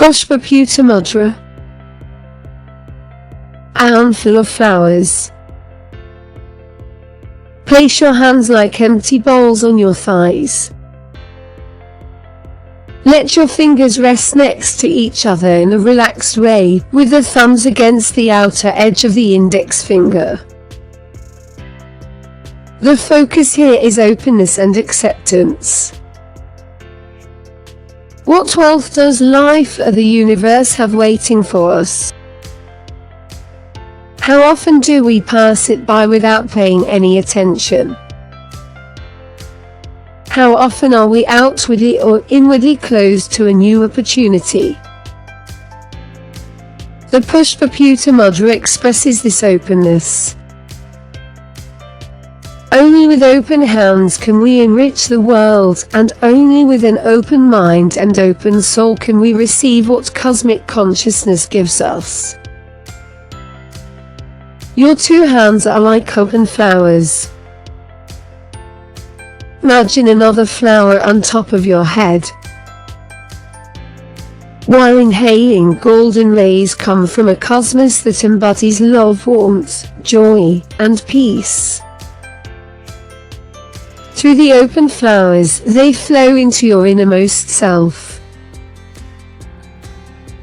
Pushpaputa Mudra. A handful of flowers. Place your hands like empty bowls on your thighs. Let your fingers rest next to each other in a relaxed way, with the thumbs against the outer edge of the index finger. The focus here is openness and acceptance. What wealth does life or the universe have waiting for us? How often do we pass it by without paying any attention? How often are we outwardly or inwardly closed to a new opportunity? The Pushpaputa Mudra expresses this openness. Only with open hands can we enrich the world, and only with an open mind and open soul can we receive what cosmic consciousness gives us. Your two hands are like open flowers. Imagine another flower on top of your head. While inhaling, golden rays come from a cosmos that embodies love, warmth, joy, and peace. Through the open flowers, they flow into your innermost self.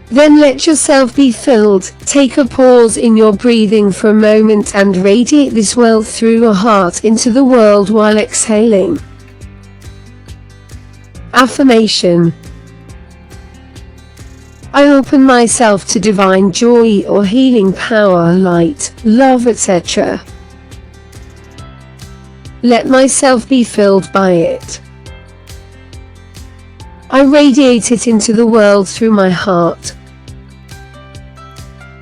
Then let yourself be filled. Take a pause in your breathing for a moment and radiate this wealth through your heart into the world while exhaling. Affirmation: I open myself to divine joy or healing power, light, love, etc. Let myself be filled by it. I radiate it into the world through my heart.